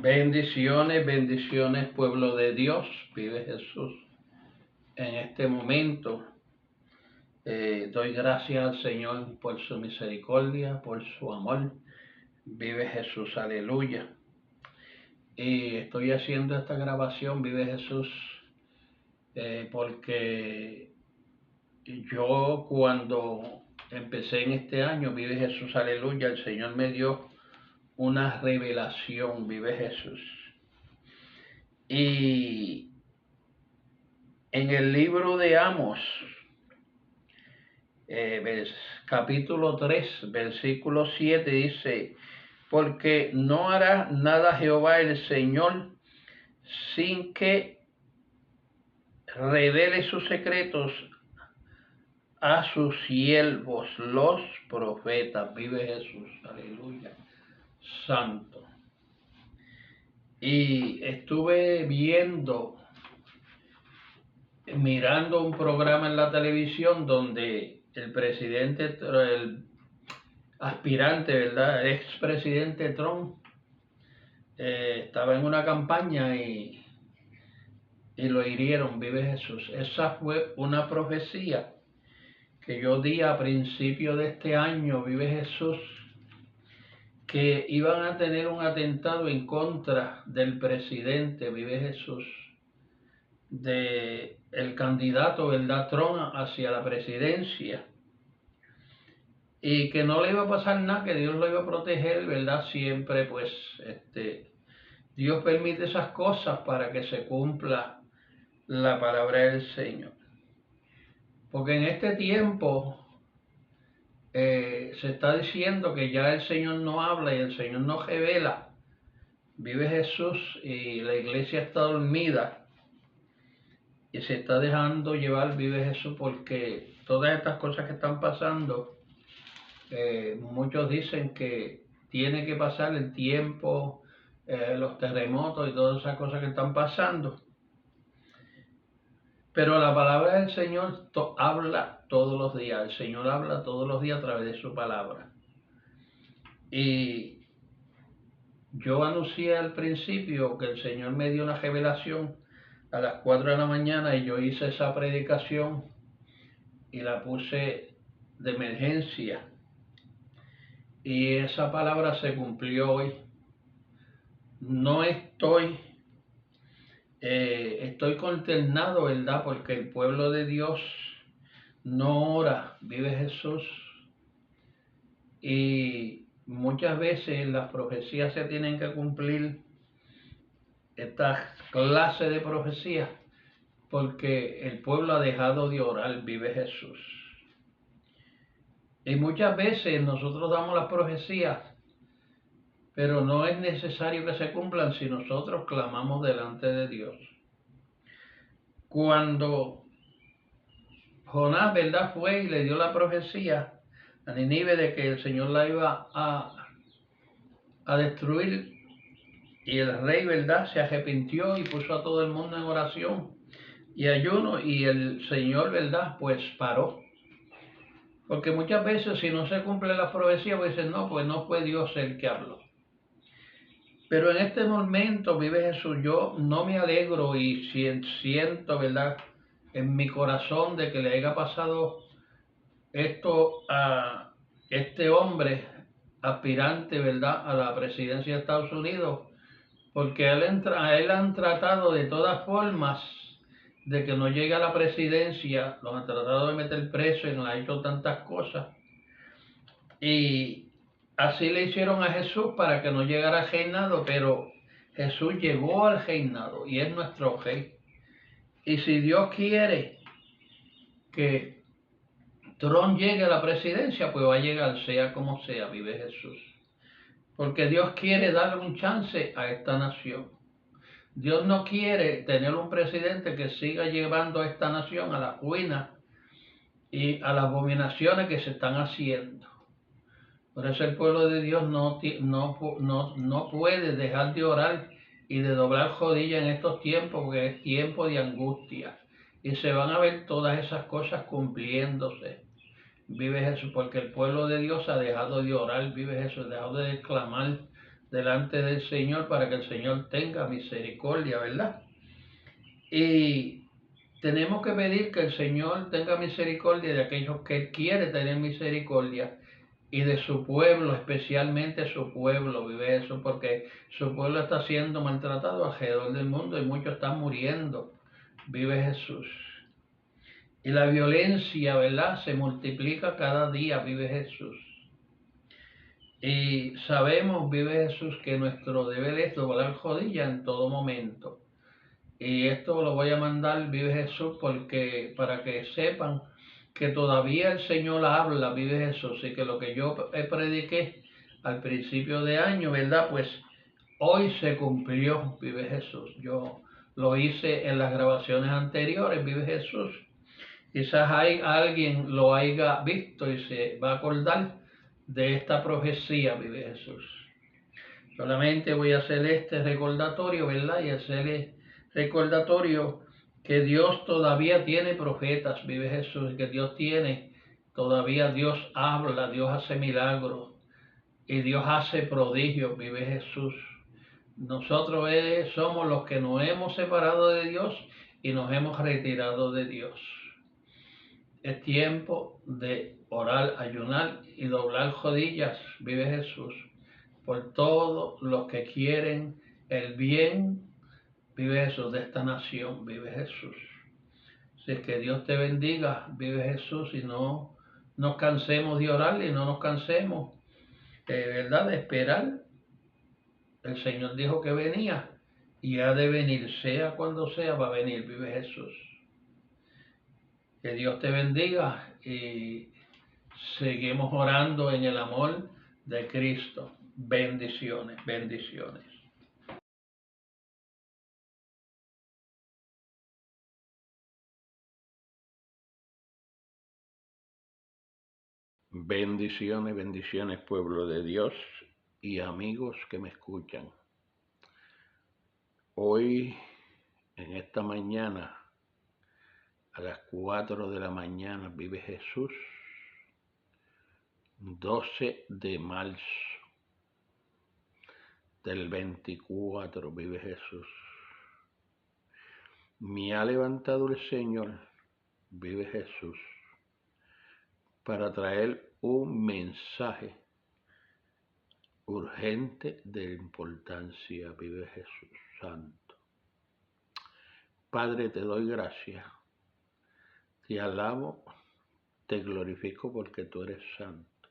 Bendiciones, bendiciones, pueblo de Dios. Vive Jesús en este momento. Doy gracias al Señor por su misericordia, por su amor. Vive Jesús, aleluya. Y estoy haciendo esta grabación, Vive Jesús, porque yo cuando empecé en este año, Vive Jesús, aleluya, el Señor me dio una revelación, Vive Jesús. Y en el libro de Amos, capítulo 3, versículo 7 dice: porque no hará nada Jehová el Señor sin que revele sus secretos a sus siervos, los profetas. Vive Jesús, aleluya, santo. Y estuve mirando un programa en la televisión donde el presidente, el aspirante, ¿verdad? El expresidente Trump estaba en una campaña y lo hirieron, Vive Jesús. Esa fue una profecía que yo di a principio de este año, Vive Jesús, que iban a tener un atentado en contra del presidente, Vive Jesús, de el candidato, ¿verdad?, Trump hacia la presidencia, y que no le iba a pasar nada, que Dios lo iba a proteger, ¿verdad? Siempre, pues, Dios permite esas cosas para que se cumpla la palabra del Señor. Porque en este tiempo se está diciendo que ya el Señor no habla y el Señor no revela. Vive Jesús, y la iglesia está dormida y se está dejando llevar, Vive Jesús, porque todas estas cosas que están pasando, muchos dicen que tiene que pasar el tiempo, los terremotos y todas esas cosas que están pasando. Pero la palabra del Señor habla todos los días. El Señor habla todos los días a través de su palabra. Y yo anuncié al principio que el Señor me dio una revelación a las 4 de la mañana y yo hice esa predicación y la puse de emergencia. Y esa palabra se cumplió hoy. No estoy consternado, ¿verdad? Porque el pueblo de Dios no ora, Vive Jesús. Y muchas veces las profecías se tienen que cumplir, esta clase de profecías, porque el pueblo ha dejado de orar, Vive Jesús. Y muchas veces nosotros damos las profecías, pero no es necesario que se cumplan si nosotros clamamos delante de Dios. Cuando Jonás, ¿verdad?, fue y le dio la profecía a Nínive de que el Señor la iba a destruir, y el rey, ¿verdad?, se arrepintió y puso a todo el mundo en oración y ayuno, y el Señor, ¿verdad?, pues paró. Porque muchas veces si no se cumple la profecía, pues dicen, no, pues no fue Dios el que habló. Pero en este momento, Vive Jesús, yo no me alegro y siento, ¿verdad?, en mi corazón de que le haya pasado esto a este hombre aspirante, ¿verdad?, a la presidencia de Estados Unidos, porque a él han tratado de todas formas de que no llegue a la presidencia, los han tratado de meter preso y nos ha hecho tantas cosas. Y así le hicieron a Jesús para que no llegara al reinado, pero Jesús llegó al reinado y es nuestro rey. Y si Dios quiere que Trump llegue a la presidencia, pues va a llegar, sea como sea, Vive Jesús. Porque Dios quiere darle un chance a esta nación. Dios no quiere tener un presidente que siga llevando a esta nación a la ruina y a las abominaciones que se están haciendo. Por eso el pueblo de Dios no puede dejar de orar y de doblar rodillas en estos tiempos, porque es tiempo de angustia. Y se van a ver todas esas cosas cumpliéndose. Vive Jesús, porque el pueblo de Dios ha dejado de orar, Vive Jesús, ha dejado de clamar delante del Señor para que el Señor tenga misericordia, ¿verdad? Y tenemos que pedir que el Señor tenga misericordia de aquellos que Él quiere tener misericordia y de su pueblo, especialmente su pueblo, vive eso, porque su pueblo está siendo maltratado alrededor del mundo y muchos están muriendo, vive Jesús. Y la violencia, ¿verdad?, se multiplica cada día, vive Jesús. Y sabemos, vive Jesús, que nuestro deber es doblar rodillas en todo momento. Y esto lo voy a mandar, vive Jesús, porque para que sepan que todavía el Señor habla, vive Jesús, y que lo que yo prediqué al principio de año, ¿verdad? Pues hoy se cumplió, vive Jesús. Yo lo hice en las grabaciones anteriores, vive Jesús. Quizás alguien lo haya visto y se va a acordar de esta profecía, vive Jesús. Solamente voy a hacer este recordatorio, ¿verdad? Y hacerle recordatorio que Dios todavía tiene profetas, vive Jesús, que Dios habla, Dios hace milagros y Dios hace prodigios, vive Jesús. Nosotros somos los que nos hemos separado de Dios y nos hemos retirado de Dios. Es tiempo de orar, ayunar y doblar rodillas, vive Jesús, por todos los que quieren el bien, vive Jesús, de esta nación, vive Jesús. Si es que Dios te bendiga, vive Jesús, y no nos cansemos de orar y no nos cansemos, ¿verdad?, de esperar. El Señor dijo que venía y ha de venir, sea cuando sea, va a venir, vive Jesús. Que Dios te bendiga y seguimos orando en el amor de Cristo. Bendiciones, bendiciones. Bendiciones, bendiciones, pueblo de Dios y amigos que me escuchan. Hoy, en esta mañana, a las 4 de la mañana, vive Jesús, 12 de marzo del 24, vive Jesús. Me ha levantado el Señor, vive Jesús, para traer un mensaje urgente de importancia, vive Jesús Santo. Padre, te doy gracias, te alabo, te glorifico porque tú eres santo.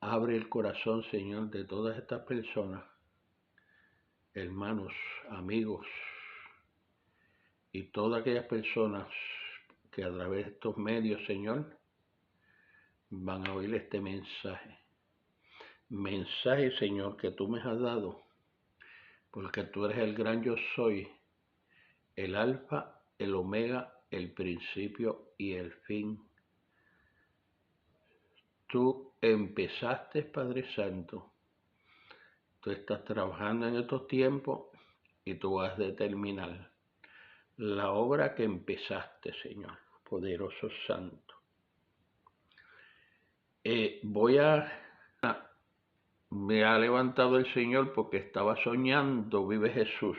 Abre el corazón, Señor, de todas estas personas, hermanos, amigos, y todas aquellas personas que a través de estos medios, Señor, van a oír este mensaje. Mensaje, Señor, que tú me has dado, porque tú eres el gran yo soy, el alfa, el omega, el principio y el fin. Tú empezaste, Padre Santo, tú estás trabajando en estos tiempos y tú vas a terminar la obra que empezaste, Señor, poderoso Santo. Me ha levantado el Señor porque estaba soñando, vive Jesús.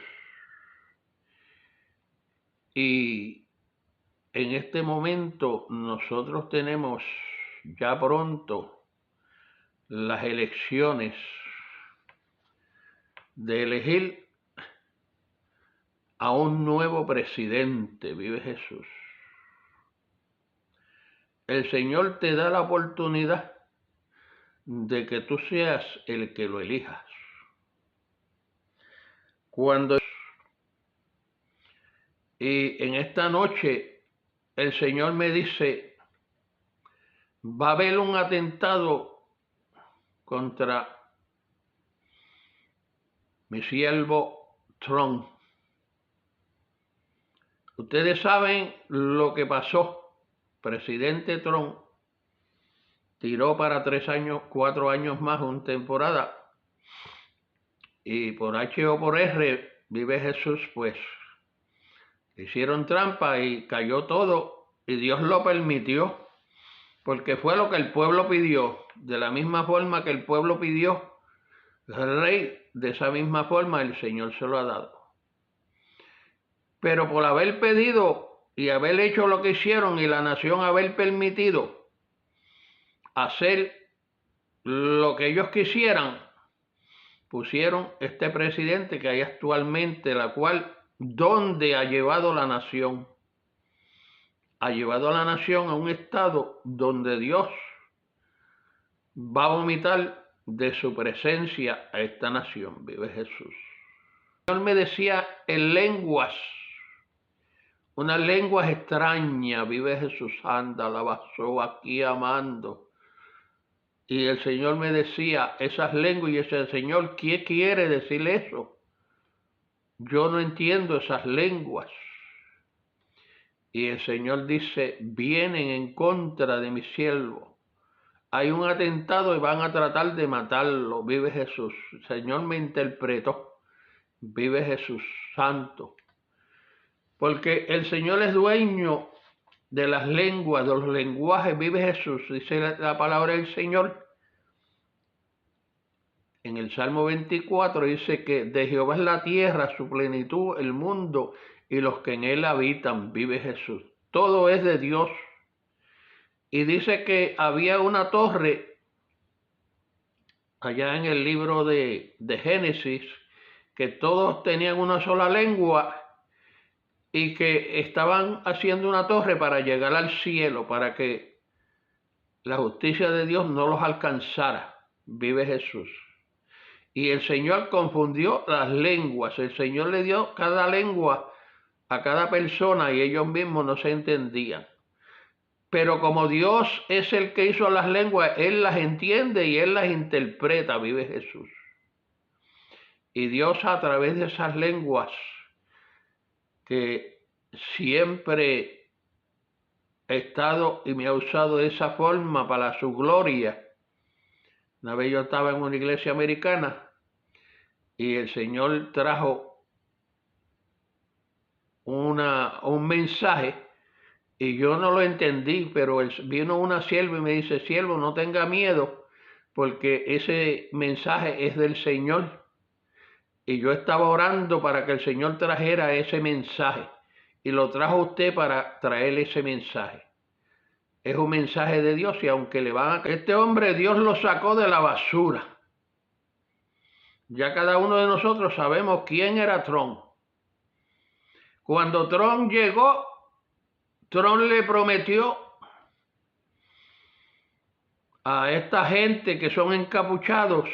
Y en este momento nosotros tenemos ya pronto las elecciones de elegir a un nuevo presidente, vive Jesús. El Señor te da la oportunidad de que tú seas el que lo elijas. Y en esta noche el Señor me dice, va a haber un atentado contra mi siervo Trump. Ustedes saben lo que pasó. Presidente Trump tiró para 3 años, 4 años más, una temporada. Y por H o por R, vive Jesús, pues hicieron trampa y cayó todo. Y Dios lo permitió, porque fue lo que el pueblo pidió. De la misma forma que el pueblo pidió El rey, de esa misma forma, el Señor se lo ha dado. Pero por haber pedido y haber hecho lo que hicieron y la nación haber permitido hacer lo que ellos quisieran, pusieron este presidente que hay actualmente, la cual, ¿dónde ha llevado la nación? Ha llevado a la nación a un estado donde Dios va a vomitar de su presencia a esta nación. Vive Jesús. El Señor me decía en lenguas, unas lenguas extrañas, vive Jesús, anda, la basó aquí amando. Y el Señor me decía esas lenguas y yo decía, Señor, ¿qué quiere decir eso? Yo no entiendo esas lenguas. Y el Señor dice, vienen en contra de mi siervo. Hay un atentado y van a tratar de matarlo. Vive Jesús. El Señor me interpretó. Vive Jesús Santo. Porque el Señor es dueño de las lenguas, de los lenguajes. Vive Jesús. Dice la palabra del Señor. En el Salmo 24 dice que de Jehová es la tierra, su plenitud, el mundo y los que en él habitan. Vive Jesús. Todo es de Dios. Y dice que había una torre allá en el libro de Génesis, que todos tenían una sola lengua y que estaban haciendo una torre para llegar al cielo, para que la justicia de Dios no los alcanzara. Vive Jesús. Y el Señor confundió las lenguas. El Señor le dio cada lengua a cada persona y ellos mismos no se entendían. Pero como Dios es el que hizo las lenguas, Él las entiende y Él las interpreta, vive Jesús. Y Dios a través de esas lenguas que siempre he estado y me ha usado de esa forma para su gloria. Una vez yo estaba en una iglesia americana y el Señor trajo un mensaje y yo no lo entendí, pero vino una sierva y me dice, siervo, no tenga miedo, porque ese mensaje es del Señor. Y yo estaba orando para que el Señor trajera ese mensaje. Y lo trajo usted para traer ese mensaje. Es un mensaje de Dios y aunque le van a... Este hombre Dios lo sacó de la basura. Ya cada uno de nosotros sabemos quién era Trump. Cuando Trump llegó, Trump le prometió a esta gente que son encapuchados,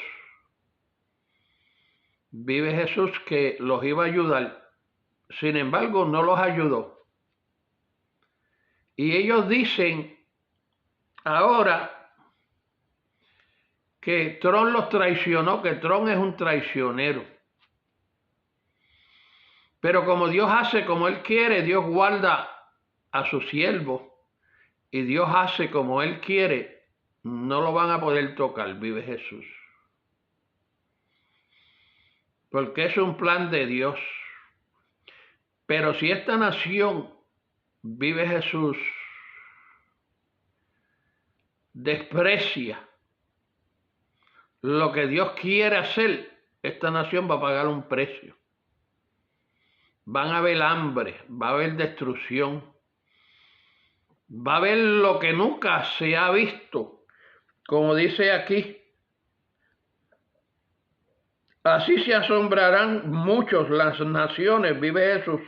vive Jesús, que los iba a ayudar. Sin embargo, no los ayudó. Y ellos dicen ahora que Trump los traicionó, que Trump es un traicionero. Pero como Dios hace como Él quiere, Dios guarda a su siervo y Dios hace como Él quiere, no lo van a poder tocar, vive Jesús. Porque es un plan de Dios. Pero si esta nación, vive Jesús, desprecia lo que Dios quiere hacer, esta nación va a pagar un precio. Van a haber hambre, va a haber destrucción, va a haber lo que nunca se ha visto. Como dice aquí, así se asombrarán muchos las naciones, vive Jesús,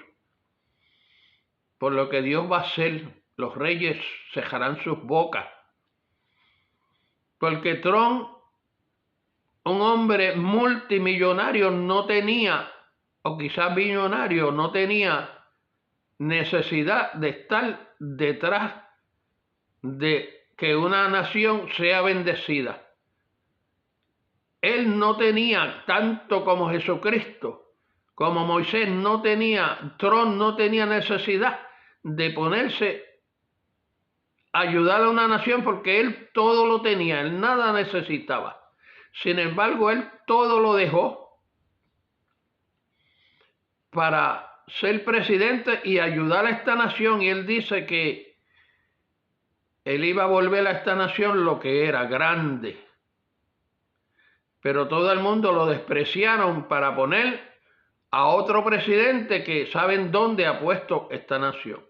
por lo que Dios va a hacer. Los reyes cejarán sus bocas. Porque Trump, un hombre multimillonario, no tenía, o quizás billonario, no tenía necesidad de estar detrás de que una nación sea bendecida. Él no tenía tanto como Jesucristo, como Moisés no tenía, Trump no tenía necesidad de ponerse a ayudar a una nación porque él todo lo tenía, él nada necesitaba. Sin embargo, él todo lo dejó para ser presidente y ayudar a esta nación. Y él dice que él iba a volver a esta nación lo que era, grande. pero todo el mundo lo despreciaron para poner a otro presidente que saben dónde ha puesto esta nación.